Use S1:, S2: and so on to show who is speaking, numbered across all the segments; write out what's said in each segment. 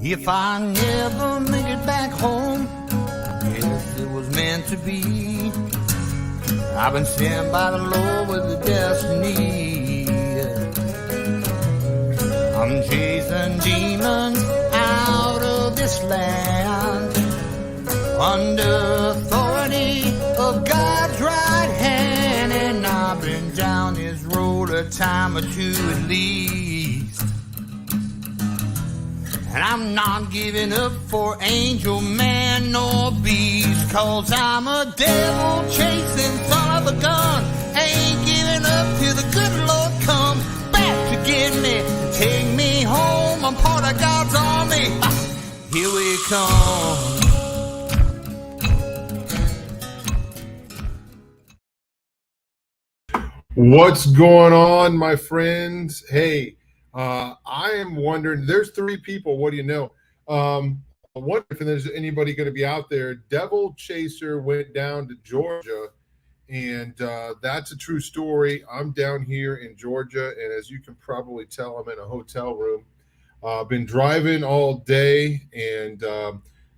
S1: If I never make it back home, I guess it was meant to be. I've been sent by the Lord with a destiny. I'm chasing demons out of this land under authority of God's right hand, and I've been down this road a time or two at least. And I'm not giving up for angel, man, nor beast, 'cause I'm a devil chasing son of a gun. Ain't giving up till the good Lord comes back to get me, take me home. I'm part of God's army. Here we come.
S2: What's going on, my friends? Hey, I am wondering, there's 3 people. What do you know? I wonder if there's anybody going to be out there. Devil Chaser went down to Georgia, and that's a true story. I'm down here in Georgia, and as you can probably tell, I'm in a hotel room. Been driving all day, and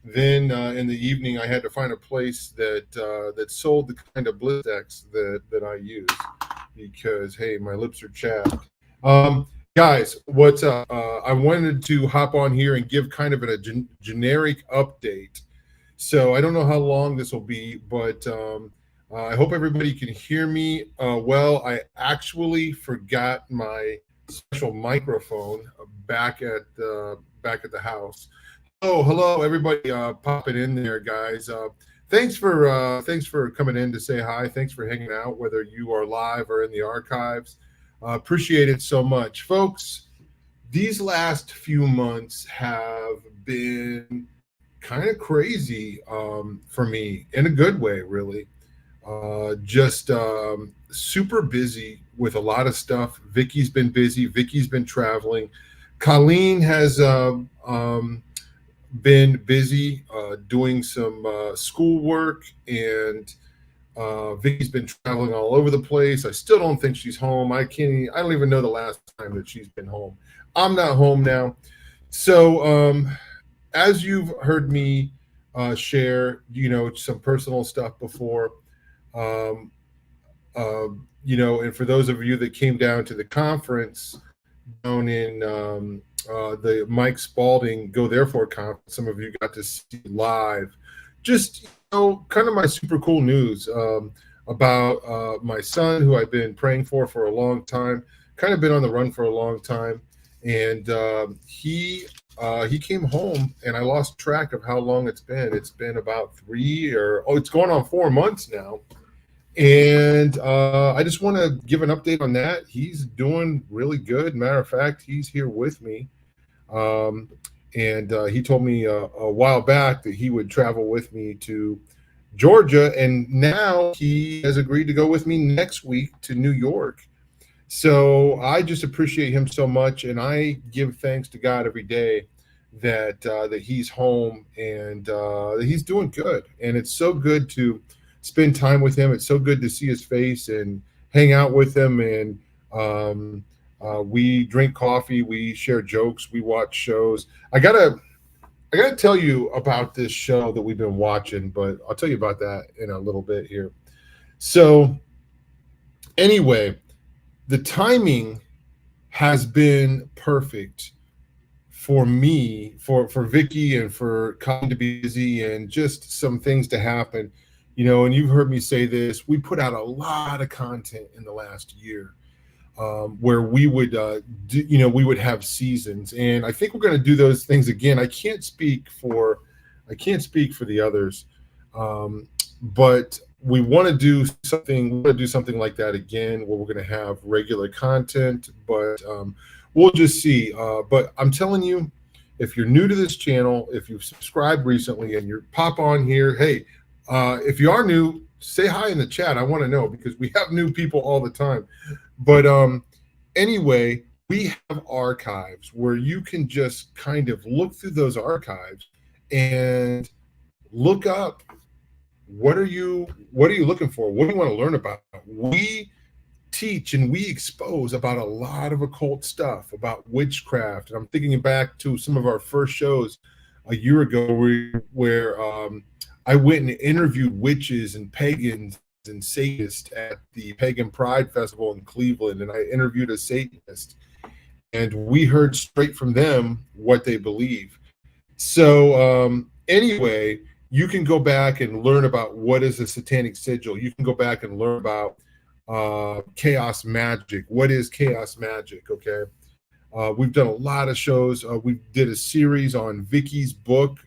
S2: then in the evening, I had to find a place that sold the kind of Blistex that I use, because hey, my lips are chapped. Guys, what's up? I wanted to hop on here and give kind of a generic update. So I don't know how long this will be, but I hope everybody can hear me well. I actually forgot my special microphone back at the house. Oh, hello everybody, popping in there, guys. Thanks for coming in to say hi. Thanks for hanging out, whether you are live or in the archives. Appreciate it so much, folks. These last few months have been kind of crazy for me, in a good way, really. Just super busy with a lot of stuff. Vicky's been busy. Vicky's been traveling. Colleen has been busy doing some schoolwork, and Vicky's been traveling all over the place. I still don't think she's home. I don't even know the last time that she's been home. I'm not home now. So as you've heard me share, some personal stuff before, and for those of you that came down to the conference down in the Mike Spalding Go Therefore conference, some of you got to see live, just kind of my super cool news about my son, who I've been praying for a long time, kind of been on the run for a long time, and he came home, and I lost track of how long it's been. It's been about it's going on 4 months now. And I just want to give an update on that. He's doing really good. Matter of fact, he's here with me. And he told me a while back that he would travel with me to Georgia. And now he has agreed to go with me next week to New York. So I just appreciate him so much. And I give thanks to God every day that he's home and that he's doing good. And it's so good to spend time with him. It's so good to see his face and hang out with him. And we drink coffee, we share jokes, we watch shows. I gotta tell you about this show that we've been watching, but I'll tell you about that in a little bit here. So anyway, the timing has been perfect for me, for Vicky, and for Colin to be busy, and just some things to happen. And you've heard me say this, we put out a lot of content in the last year where we would, we would have seasons. And I think we're going to do those things again. I can't speak for the others, but we want to do something like that again, where we're going to have regular content, but we'll just see. But I'm telling you, if you're new to this channel, if you've subscribed recently and you pop on here, hey, if you are new, say hi in the chat. I want to know, because we have new people all the time. But anyway, we have archives where you can just kind of look through those archives and look up, what are you looking for? What do you want to learn about? We teach and we expose about a lot of occult stuff, about witchcraft. And I'm thinking back to some of our first shows a year ago where I went and interviewed witches and pagans and Satanists at the Pagan Pride Festival in Cleveland. And I interviewed a Satanist, and we heard straight from them what they believe. So anyway, you can go back and learn about what is a satanic sigil. You can go back and learn about chaos magic. What is chaos magic? Okay. We've done a lot of shows. We did a series on Vicky's book.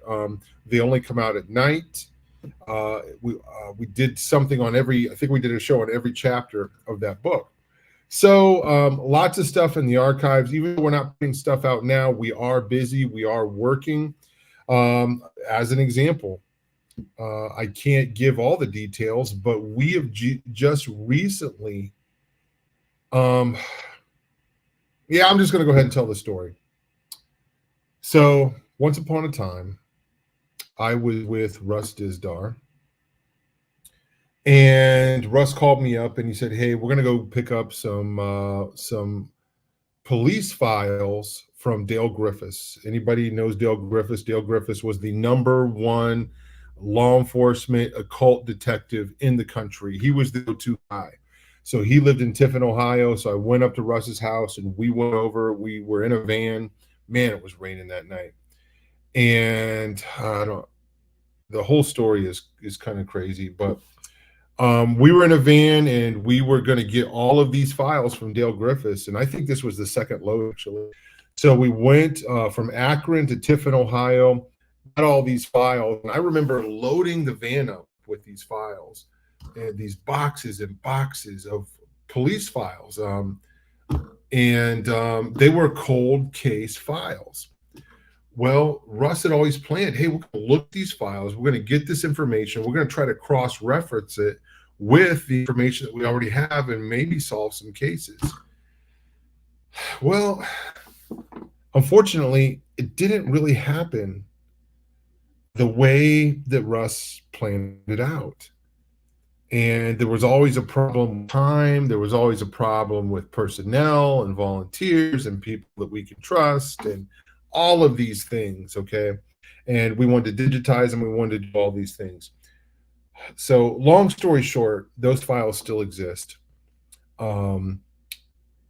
S2: They only come out at night. We did something on I think we did a show on every chapter of that book. So lots of stuff in the archives. Even though we're not putting stuff out now, we are busy. We are working. As an example, I can't give all the details, but we have just recently, I'm just going to go ahead and tell the story. So once upon a time, I was with Russ Dizdar, and Russ called me up and he said, "Hey, we're going to go pick up some police files from Dale Griffiths." Anybody knows Dale Griffiths? Dale Griffiths was the #1 law enforcement occult detective in the country. He was the go-to guy. So he lived in Tiffin, Ohio. So I went up to Russ's house and we went over. We were in a van. Man, it was raining that night. And the whole story is kind of crazy, but we were in a van and we were going to get all of these files from Dale Griffiths. And I think this was the second load, actually. So we went from Akron to Tiffin, Ohio, got all these files. And I remember loading the van up with these files and these boxes and boxes of police files. And they were cold case files. Well, Russ had always planned, hey, we're going to look at these files. We're going to get this information. We're going to try to cross-reference it with the information that we already have and maybe solve some cases. Well, unfortunately, it didn't really happen the way that Russ planned it out. And there was always a problem with time. There was always a problem with personnel and volunteers and people that we can trust and all of these things, okay? And we wanted to digitize them. We wanted to do all these things. So long story short, those files still exist. And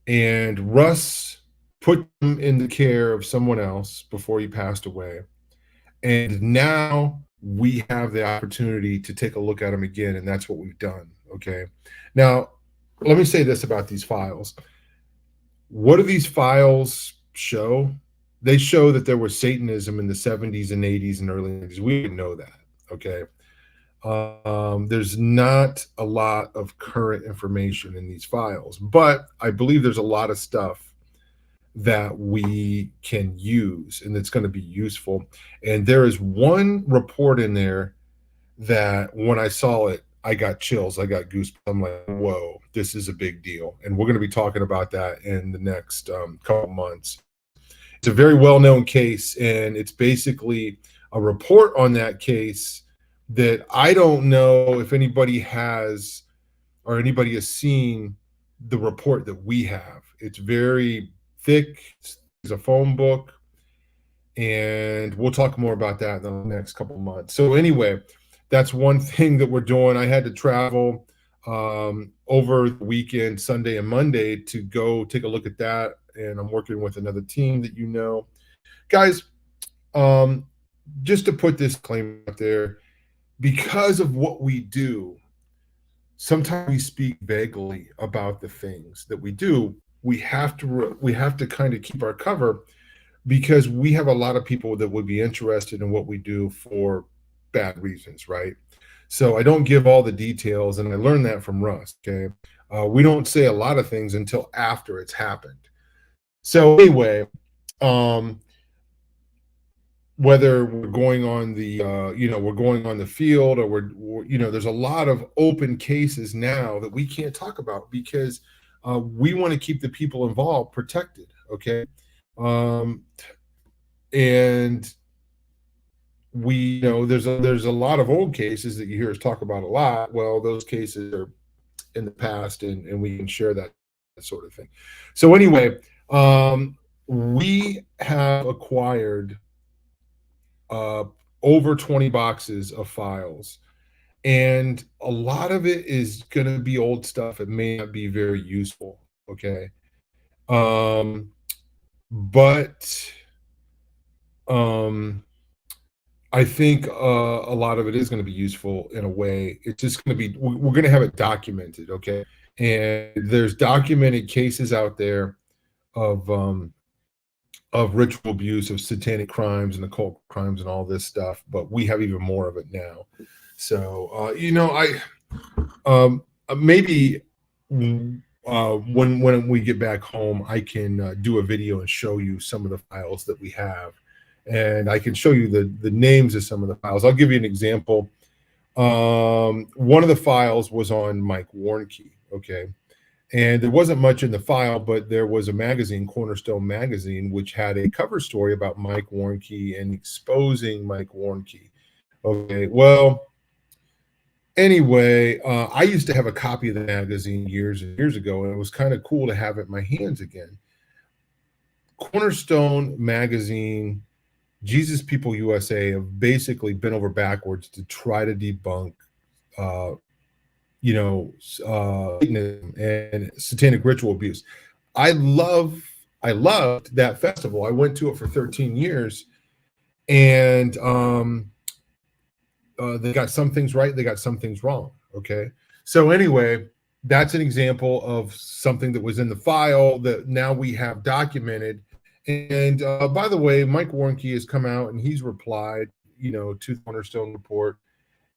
S2: Russ put them in the care of someone else before he passed away. And now we have the opportunity to take a look at them again, and that's what we've done, okay? Now, let me say this about these files. What do these files show? They show that there was Satanism in the 70s and 80s and early 90s. We didn't know that, okay? There's not a lot of current information in these files, but I believe there's a lot of stuff that we can use and it's going to be useful. And there is one report in there that when I saw it, I got chills. I got goosebumps. I'm like, whoa, this is a big deal. And we're going to be talking about that in the next couple months. It's a very well-known case, and it's basically a report on that case that I don't know if anybody has or anybody has seen the report that we have. It's very thick. It's a phone book, and we'll talk more about that in the next couple of months. So anyway, that's one thing that we're doing. I had to travel over the weekend, Sunday and Monday, to go take a look at that, and I'm working with another team that you know. Guys, just to put this claim out there, because of what we do, sometimes we speak vaguely about the things that we do. We have to kind of keep our cover because we have a lot of people that would be interested in what we do for bad reasons, right? So I don't give all the details, and I learned that from Russ, okay? We don't say a lot of things until after it's happened. So anyway, whether we're going on the, we're going on the field or we're there's a lot of open cases now that we can't talk about because we want to keep the people involved protected, okay? And we there's a lot of old cases that you hear us talk about a lot. Well, those cases are in the past, and we can share that sort of thing. So anyway, we have acquired uh, over 20 boxes of files, and a lot of it is going to be old stuff. It may not be very useful. Okay. Um, but um, I think a lot of it is going to be useful in a way. It's just going to be, we're going to have it documented. Okay. And there's documented cases out there of ritual abuse, of satanic crimes and occult crimes and all this stuff, but we have even more of it now. So, maybe when we get back home, I can do a video and show you some of the files that we have, and I can show you the names of some of the files. I'll give you an example. One of the files was on Mike Warnke. Okay. And there wasn't much in the file, but there was a magazine, Cornerstone Magazine, which had a cover story about Mike Warnke and exposing Mike Warnke. Okay, well, anyway, I used to have a copy of the magazine years and years ago, and it was kind of cool to have it in my hands again. Cornerstone Magazine, Jesus People USA have basically been over backwards to try to debunk Satanism and satanic ritual abuse. I loved that festival. I went to it for 13 years, and they got some things right, they got some things wrong. Okay, so anyway, that's an example of something that was in the file that now we have documented. And by the way, Mike Warnke has come out and he's replied, to the Cornerstone report,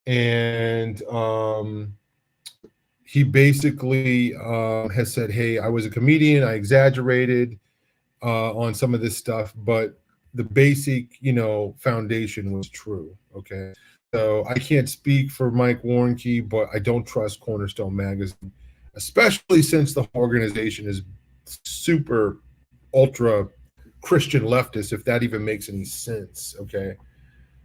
S2: and he basically has said, hey, I was a comedian, I exaggerated on some of this stuff, but the basic foundation was true. Okay, so I can't speak for Mike Warnke, but I don't trust Cornerstone Magazine, especially since the organization is super ultra Christian leftist, if that even makes any sense. Okay,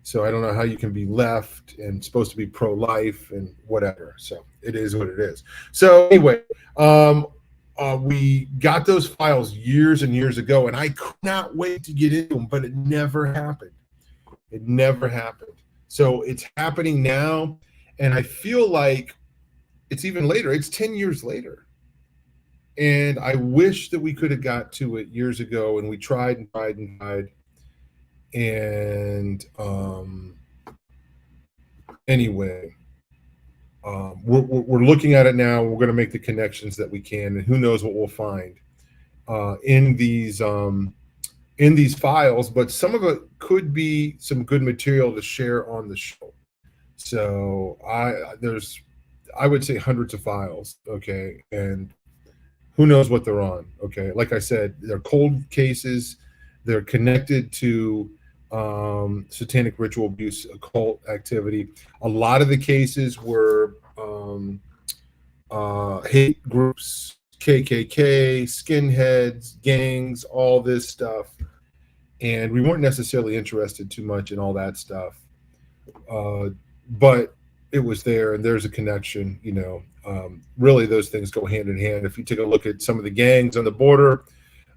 S2: so I don't know how you can be left and supposed to be pro-life and whatever. So it is what it is. So anyway, we got those files years and years ago, and I could not wait to get into them, but it never happened. It never happened. So it's happening now, and I feel like it's even later. It's 10 years later. And I wish that we could have got to it years ago, and we tried and tried and tried. And anyway, we're looking at it now. We're going to make the connections that we can, and who knows what we'll find in these files. But some of it could be some good material to share on the show. So I would say hundreds of files. Okay, and who knows what they're on. Okay, like I said, they're cold cases. They're connected to satanic ritual abuse, occult activity. A lot of the cases were hate groups, KKK, skinheads, gangs, all this stuff. And we weren't necessarily interested too much in all that stuff. But it was there, and there's a connection. Really those things go hand in hand. If you take a look at some of the gangs on the border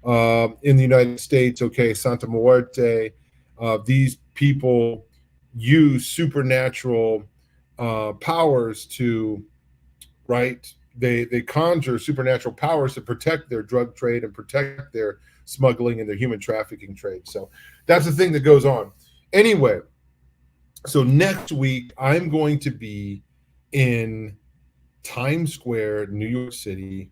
S2: in the United States, okay, Santa Muerte, these people use supernatural powers to, right? They conjure supernatural powers to protect their drug trade and protect their smuggling and their human trafficking trade. So that's the thing that goes on. Anyway, so next week I'm going to be in Times Square, New York City.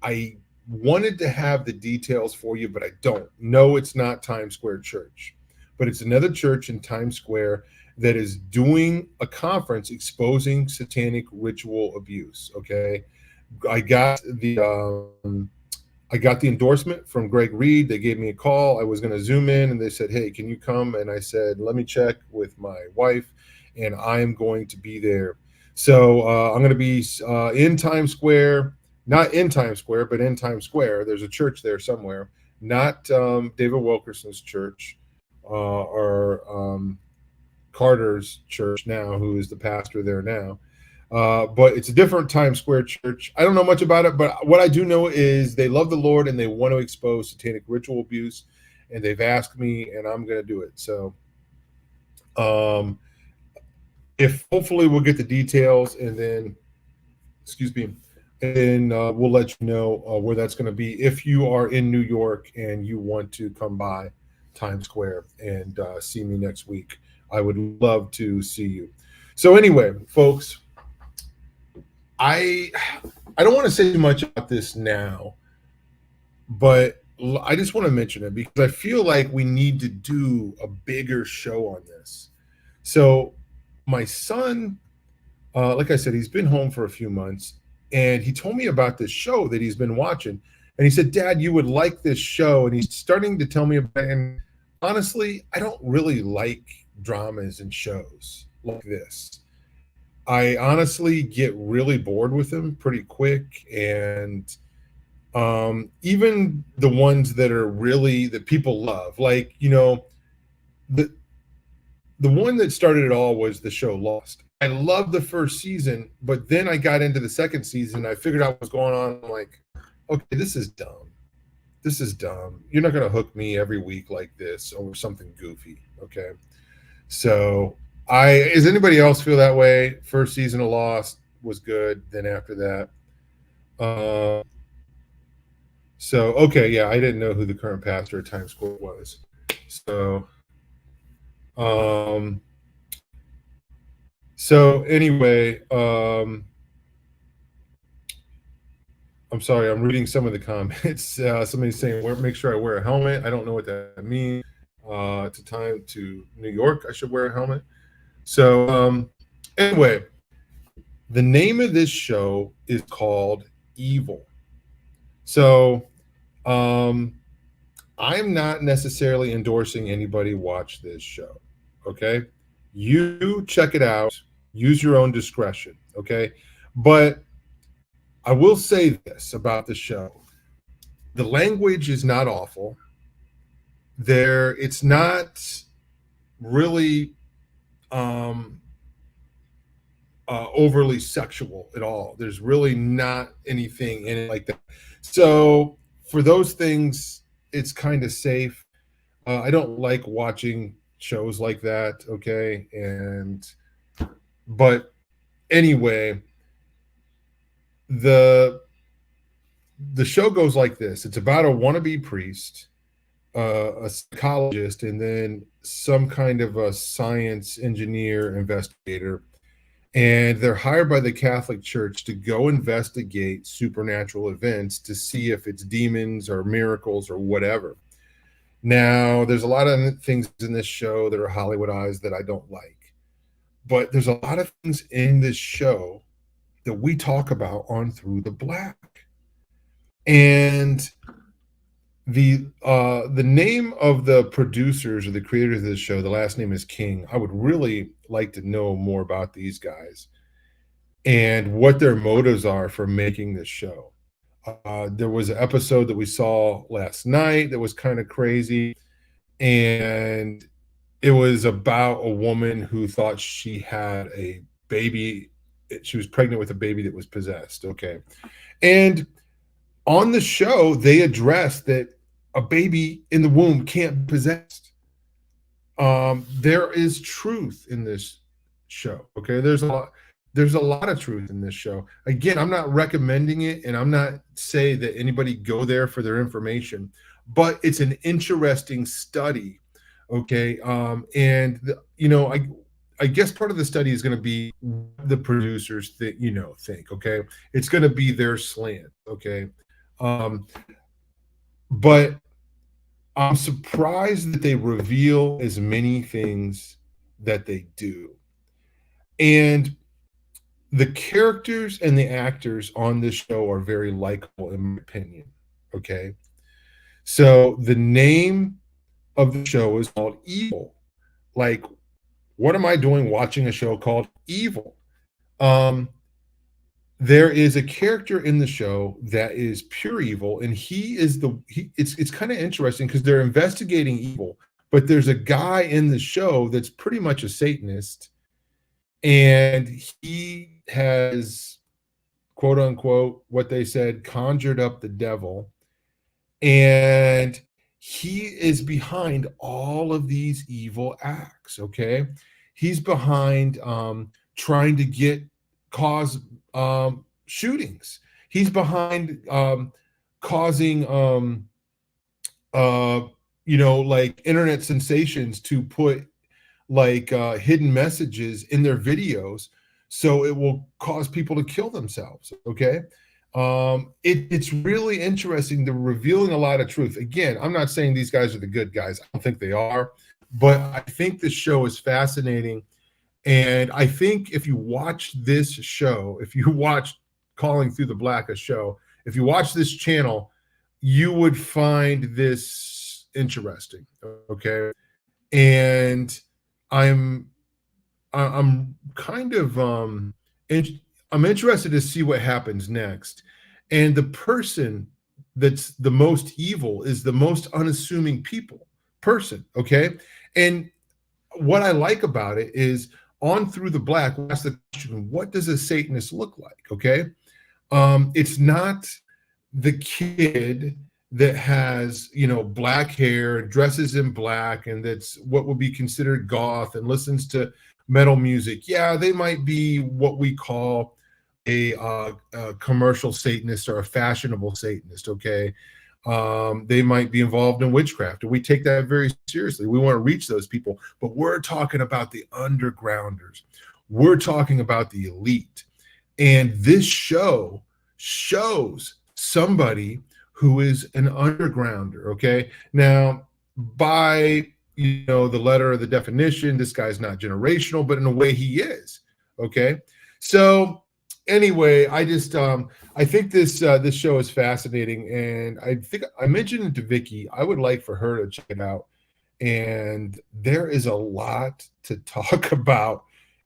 S2: I wanted to have the details for you, but I don't. No, it's not Times Square Church, but it's another church in Times Square that is doing a conference exposing satanic ritual abuse. Okay, I got the endorsement from Greg Reed. They gave me a call. I was going to Zoom in, and they said, hey, can you come? And I said, let me check with my wife, and I am going to be there. So I'm going to be in Times Square, not in Times Square, but in Times Square. There's a church there somewhere, not David Wilkerson's church or Carter's church now, who is the pastor there now. But it's a different Times Square church. I don't know much about it, but what I do know is they love the Lord and they want to expose satanic ritual abuse, and they've asked me, and I'm going to do it. So, if hopefully we'll get the details, and then, excuse me, and then we'll let you know where that's going to be. If you are in New York and you want to come by Times Square and see me next week, I would love to see you. So anyway, folks, I don't want to say too much about this now, but I just want to mention it because I feel like we need to do a bigger show on this. So my son, like I said, he's been home for a few months, and he told me about this show that he's been watching. And he said, Dad, you would like this show. And he's starting to tell me about it. And honestly, I don't really like dramas and shows like this. I honestly get really bored with them pretty quick. And even the ones that are really that people love, like, the one that started it all was the show Lost. I loved the first season, but then I got into the second season. I figured out what was going on. I'm like, okay, this is dumb. This is dumb. You're not going to hook me every week like this over something goofy. Okay. So does anybody else feel that way? First season of Lost was good. Then after that, okay. Yeah. I didn't know who the current pastor at Times Square was. So anyway, I'm sorry, I'm reading some of the comments. Somebody's saying, make sure I wear a helmet. I don't know what that means. It's a time to New York. I should wear a helmet. So anyway, the name of this show is called Evil. So I'm not necessarily endorsing anybody watch this show. Okay. You check it out. Use your own discretion. Okay. But I will say this about the show. The language is not awful. It's not really overly sexual at all. There's really not anything in it like that. So for those things, it's kind of safe. I don't like watching shows like that. Okay. But anyway, the show goes like this. It's about a wannabe priest, a psychologist, and then some kind of a science engineer investigator. And they're hired by the Catholic Church to go investigate supernatural events to see if it's demons or miracles or whatever. Now, there's a lot of things in this show that are Hollywoodized that I don't like. But there's a lot of things in this show that we talk about on Through the Black. And the name of the producers or the creators of this show, the last name is King. I would really like to know more about these guys and what their motives are for making this show. There was an episode that we saw last night that was kind of crazy, and it was about a woman who thought she had a baby. She was pregnant with a baby that was possessed. Okay. And on the show, they addressed that a baby in the womb can't be possessed. There is truth in this show. Okay. There's a lot of truth in this show. Again, I'm not recommending it, and I'm not saying that anybody go there for their information, but it's an interesting study. Okay. I guess part of the study is going to be the producers think. Okay. It's going to be their slant. Okay. But I'm surprised that they reveal as many things that they do. And the characters and the actors on this show are very likable, in my opinion. Okay. So the name of the show is called Evil. Like, what am I doing watching a show called Evil? There is a character in the show that is pure evil, and it's kind of interesting because they're investigating evil, but there's a guy in the show that's pretty much a Satanist, and he has, quote unquote, what they said, conjured up the devil, and he is behind all of these evil acts. Okay, he's behind trying to cause shootings. He's behind causing uh, like internet sensations to put like hidden messages in their videos, so it will cause people to kill themselves. Okay, it's really interesting. They're revealing a lot of truth. Again, I'm not saying these guys are the good guys. I don't think they are, but I think this show is fascinating. And I think if you watch this show, if you watch Calling Through the Black, a show, if you watch this channel, you would find this interesting. Okay, and I'm kind of I'm interested to see what happens next. And the person that's the most evil is the most unassuming person. Okay, and what I like about it is on Through the Black, we ask the question, what does a Satanist look like? Okay, it's not the kid that has black hair, dresses in black, and that's what would be considered goth and listens to metal music. Yeah, they might be what we call a commercial Satanist or a fashionable Satanist. Okay, they might be involved in witchcraft, and we take that very seriously. We want to reach those people, but we're talking about the undergrounders. We're talking about the elite, and this show shows somebody who is an undergrounder. Okay, now by the letter of the definition, this guy's not generational, but in a way he is. Okay, so anyway, I think this show is fascinating, and I think I mentioned it to Vicky. I would like for her to check it out, and there is a lot to talk about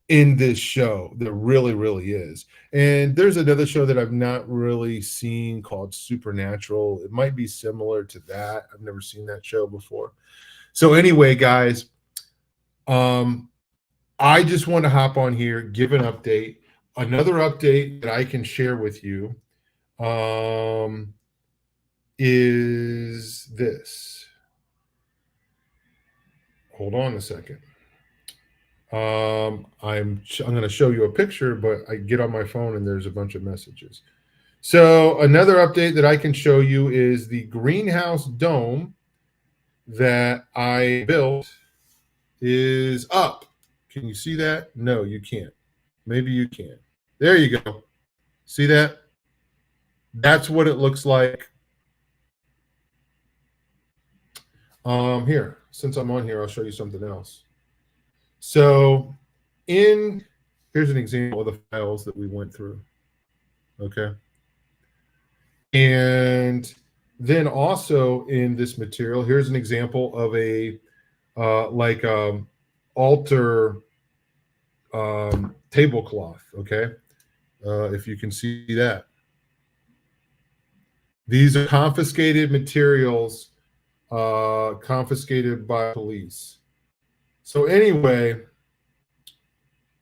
S2: in this show. There really, really is. And there's another show that I've not really seen called Supernatural. It might be similar to that. I've never seen that show before. So anyway, guys, I just want to hop on here, give an update. Another update that I can share with you is this. Hold on a second. I'm going to show you a picture, but I get on my phone and there's a bunch of messages. So another update that I can show you is the greenhouse dome that I built is up. Can you see that? No, you can't. Maybe you can. There you go. See that? That's what it looks like. Here, since I'm on here, I'll show you something else. So here's an example of the files that we went through. Okay. And then also in this material, here's an example of a altar tablecloth. Okay. If you can see that. These are confiscated materials, confiscated by police. So anyway,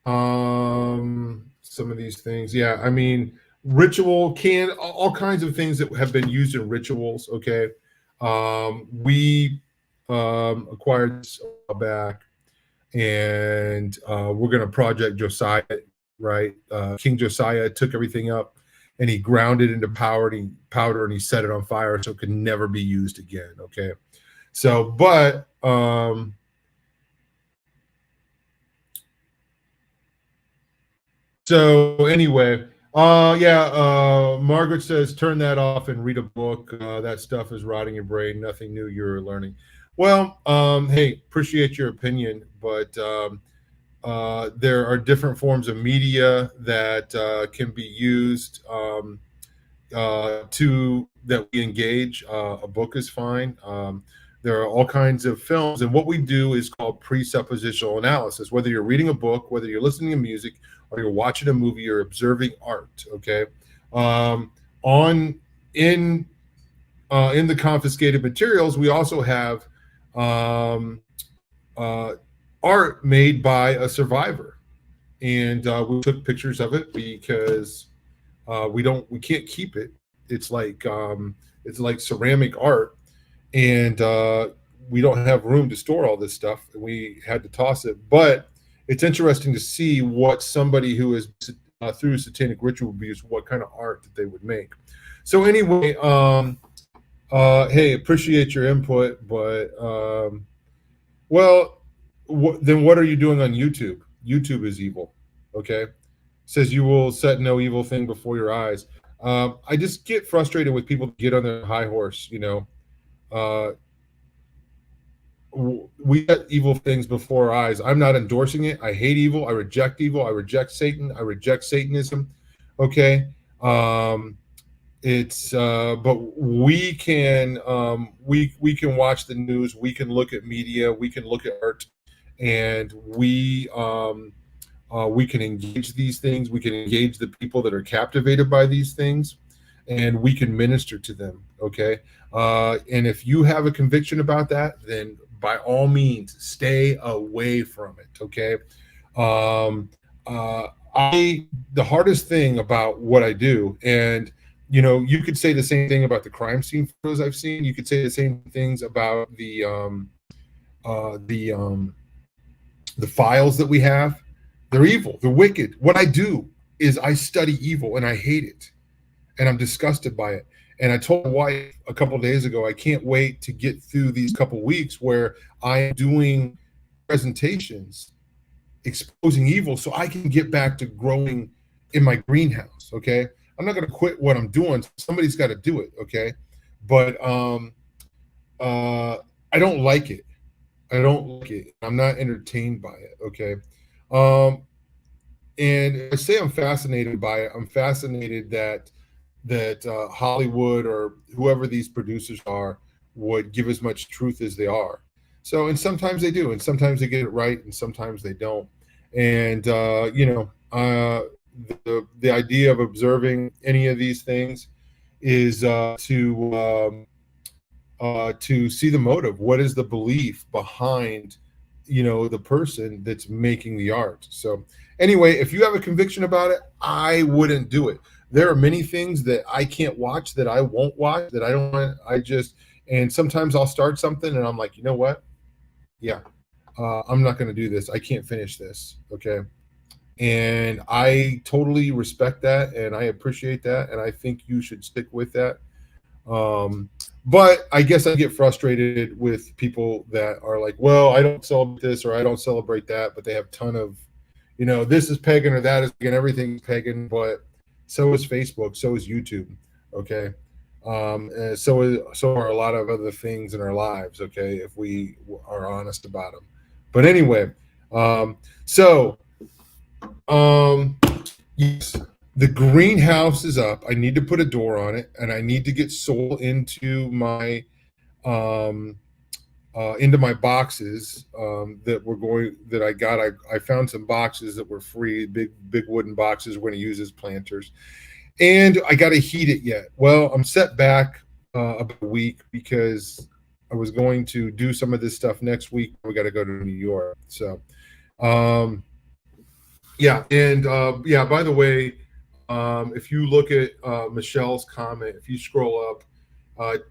S2: some of these things, yeah, I mean, all kinds of things that have been used in rituals. Okay. We acquired this a while back, and we're going to Project Josiah, right? King Josiah took everything up and he ground it into powder and he set it on fire so it could never be used again. Okay. So, but so anyway, Margaret says, turn that off and read a book. That stuff is rotting your brain. Nothing new you're learning. Well, hey, appreciate your opinion, but there are different forms of media that can be used that we engage. A book is fine. There are all kinds of films, and what we do is called presuppositional analysis. Whether you're reading a book, whether you're listening to music, or you're watching a movie, you're observing art. Okay, in the confiscated materials, we also have art made by a survivor. and we took pictures of it because we can't keep it. It's like ceramic art, and we don't have room to store all this stuff, and we had to toss it. But it's interesting to see what somebody who is through satanic ritual abuse, what kind of art that they would make. So anyway, hey, appreciate your input, but well, then what are you doing on YouTube? YouTube is evil. Okay, says you will set no evil thing before your eyes. I just get frustrated with people that get on their high horse. Uh, we set evil things before our eyes. I'm not endorsing it. I hate evil. I reject evil. I reject Satan. I reject Satanism. Okay. It's but we can watch the news. We can look at media. We can look at art, and we can engage these things. We can engage the people that are captivated by these things, and we can minister to them. Okay. And if you have a conviction about that, then by all means, stay away from it. Okay. Um, the hardest thing about what I do, and you could say the same thing about the crime scene photos I've seen. You could say the same things about the files that we have. They're evil. They're wicked. What I do is I study evil and I hate it, and I'm disgusted by it. And I told my wife a couple of days ago, I can't wait to get through these couple of weeks where I am doing presentations exposing evil so I can get back to growing in my greenhouse. Okay. I'm not going to quit what I'm doing. Somebody's got to do it. Okay. But I don't like it. I don't like it. I'm not entertained by it. Okay. And I say I'm fascinated by it. I'm fascinated that Hollywood or whoever these producers are would give as much truth as they are. So, and sometimes they do, and sometimes they get it right, and sometimes they don't. And the idea of observing any of these things is to see the motive. What is the belief behind the person that's making the art? So anyway, if you have a conviction about it, I wouldn't do it. There are many things that I can't watch, that I won't watch, that I don't want. And sometimes I'll start something and I'm like, you know what? Yeah, I'm not going to do this. I can't finish this. Okay. And I totally respect that, and I appreciate that, and I think you should stick with that. But I guess I get frustrated with people that are like, well, I don't celebrate this or I don't celebrate that, but they have a ton of, this is pagan or that is pagan, everything's pagan, but so is Facebook, so is YouTube, okay? And so are a lot of other things in our lives, okay, if we are honest about them. But anyway, yes, the greenhouse is up. I need to put a door on it, and I need to get soil into my boxes that I got. I found some boxes that were free, big wooden boxes we're going to use as planters, and I got to heat it yet. Well, I'm set back about a week because I was going to do some of this stuff next week. We got to go to New York, so. Yeah, and by the way, if you look at Michelle's comment, if you scroll up,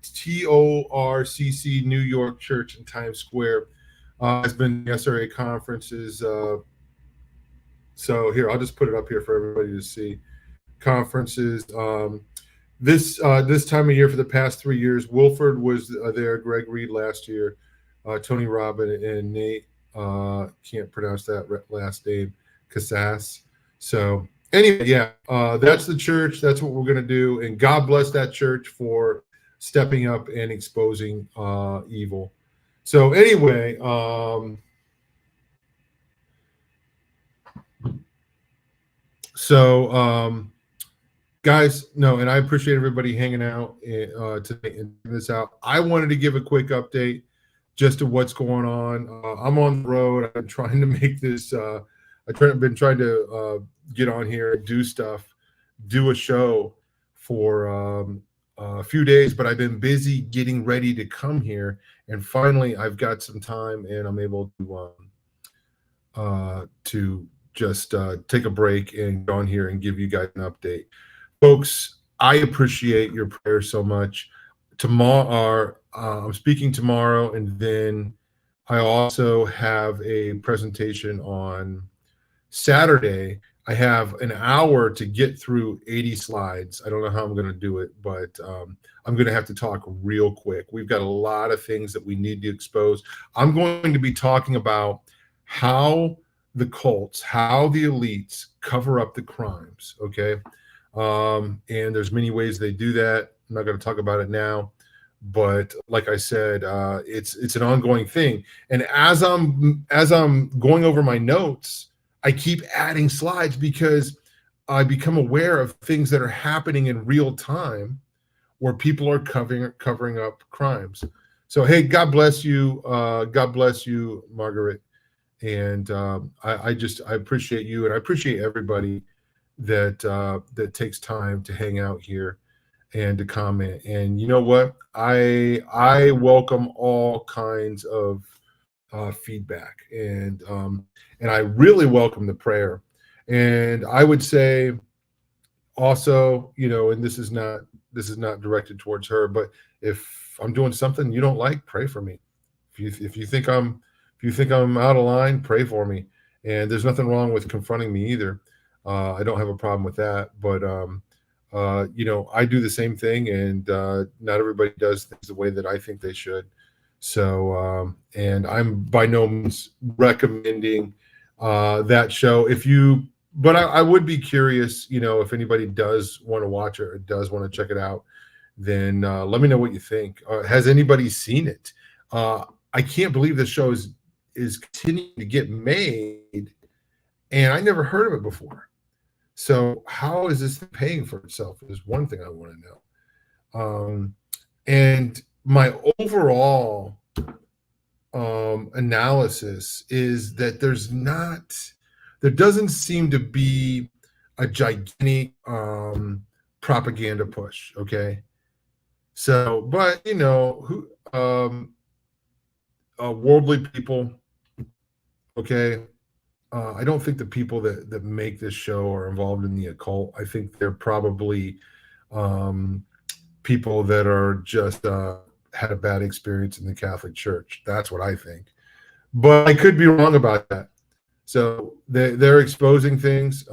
S2: TORCC New York Church in Times Square has been the SRA conferences. So here, I'll just put it up here for everybody to see. Conferences. This time of year for the past 3 years, Wilford was there, Greg Reed last year, Tony Robbin and Nate, can't pronounce that last name, Casas. So anyway, yeah, that's the church. That's what we're going to do. And God bless that church for stepping up and exposing evil. So anyway, guys, no, and I appreciate everybody hanging out today and this out. I wanted to give a quick update just to what's going on. I'm on the road. I'm trying to make this I've been trying to get on here, do stuff, do a show for a few days, but I've been busy getting ready to come here. And finally, I've got some time, and I'm able to just take a break and get on here and give you guys an update. Folks, I appreciate your prayers so much. Tomorrow, I'm speaking tomorrow, and then I also have a presentation on Saturday. I have an hour to get through 80 slides. I don't know how I'm going to do it, but I'm going to have to talk real quick. We've got a lot of things that we need to expose. I'm going to be talking about how the cults, how the elites cover up the crimes, okay? And there's many ways they do that. I'm not going to talk about it now, but like I said, it's an ongoing thing. And as I'm going over my notes, I keep adding slides because I become aware of things that are happening in real time where people are covering up crimes. So, hey, God bless you. God bless you, Margaret. And I appreciate you, and I appreciate everybody that takes time to hang out here and to comment. And you know what? I welcome all kinds of feedback, and I really welcome the prayer. And I would say also, and this is not directed towards her, but if I'm doing something you don't like, pray for me. If you think I'm out of line, pray for me. And there's nothing wrong with confronting me either. I don't have a problem with that, but I do the same thing, and not everybody does things the way that I think they should. So, and I'm by no means recommending that show. But I would be curious, if anybody does want to watch it or does want to check it out, then let me know what you think. Has anybody seen it? I can't believe this show is continuing to get made, and I never heard of it before. So how is this paying for itself is one thing I want to know. And my overall analysis is that there doesn't seem to be a gigantic propaganda push. Okay. So, but worldly people, okay. I don't think the people that make this show are involved in the occult. I think they're probably people that are just had a bad experience in the Catholic Church. That's what I think. But I could be wrong about that. So they're exposing things.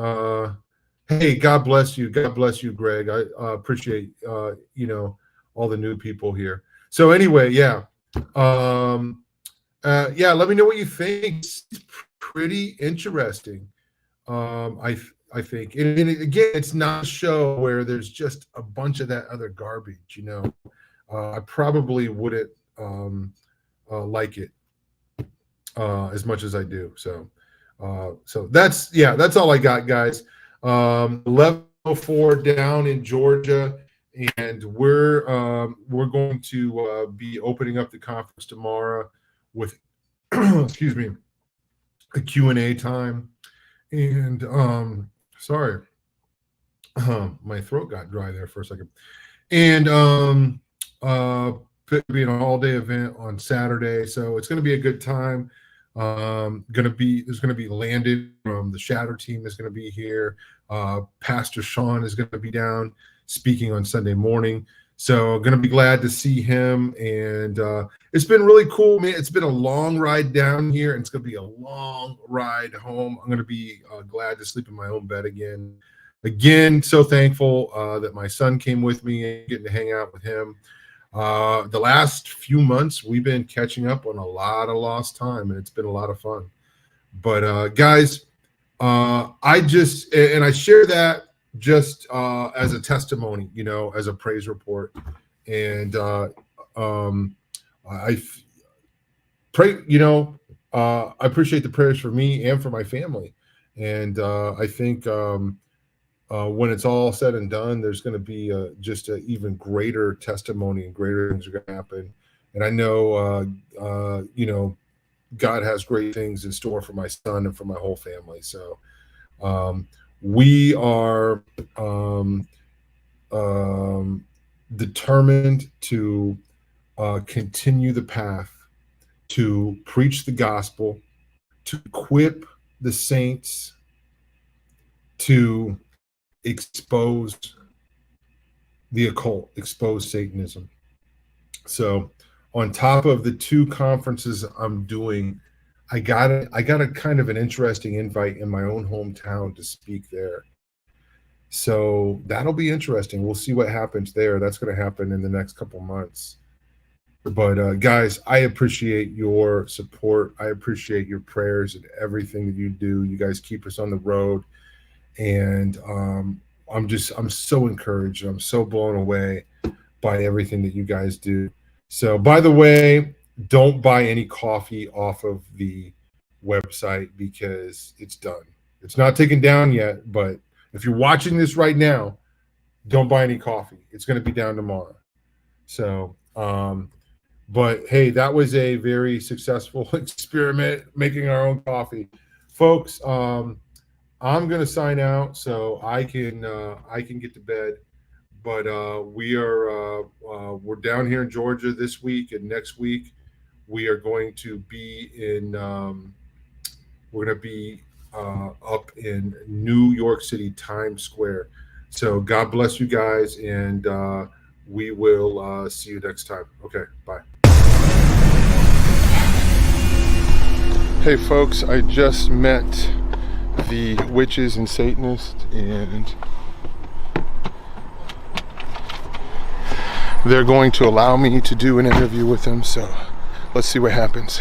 S2: Hey, God bless you. God bless you, Greg. I appreciate all the new people here. So anyway, yeah. Let me know what you think. It's pretty interesting. I think, and again, it's not a show where there's just a bunch of that other garbage. I probably wouldn't like it as much as I do. So that's all I got, guys. 11:04 down in Georgia, and we're going to be opening up the conference tomorrow with excuse me, a Q&A time. And sorry, my throat got dry there for a second. And be an all-day event on Saturday, so it's going to be a good time. There's going to be Landon from the Shatter team is going to be here. Pastor Sean is going to be down speaking on Sunday morning. So going to be glad to see him. And it's been really cool, man. It's been a long ride down here, and it's going to be a long ride home. I'm going to be glad to sleep in my own bed again. Again, so thankful that my son came with me and getting to hang out with him. The last few months, we've been catching up on a lot of lost time, and it's been a lot of fun. But guys, I share that just as a testimony, as a praise report. And I pray, I appreciate the prayers for me and for my family. And I think when it's all said and done, there's going to be just an even greater testimony, and greater things are going to happen. And I know, God has great things in store for my son and for my whole family. So we are determined to continue the path to preach the gospel, to equip the saints to expose the occult, expose Satanism. So on top of the 2 conferences I'm doing, I got a kind of an interesting invite in my own hometown to speak there. So that'll be interesting. We'll see what happens there. That's going to happen in the next couple months. But guys, I appreciate your support. I appreciate your prayers and everything that you do. You guys keep us on the road, and I'm so encouraged. I'm so blown away by everything that you guys do. So, by the way, don't buy any coffee off of the website because it's done. It's not taken down yet, but if you're watching this right now, don't buy any coffee. It's going to be down tomorrow. So, but hey, that was a very successful experiment making our own coffee, folks. I'm going to sign out so I can get to bed. But we're down here in Georgia this week, and next week we are going to be in up in New York City, Times Square. So God bless you guys, and we will see you next time. Okay, bye. Hey folks, I just met the witches and Satanists, and they're going to allow me to do an interview with them, so let's see what happens.